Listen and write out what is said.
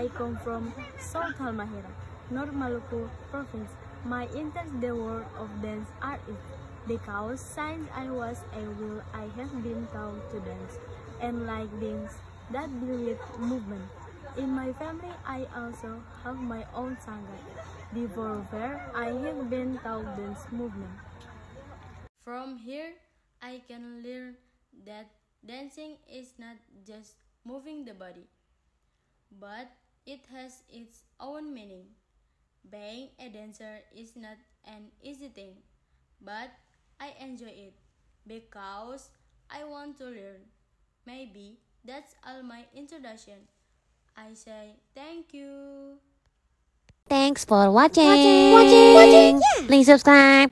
I come from South Halmahera, North Maluku province. My intense the world of dance art is because since I was a will I have been taught to dance and like things that deal with movement. In my family, I also have my own sangha. Before where I have been taught dance movement. From here, I can learn that dancing is not just moving the body, but it has its own meaning. Being a dancer is not an easy thing, but I enjoy it because I want to learn. Maybe that's all my introduction. I say thank you. Thanks for watching. Please subscribe.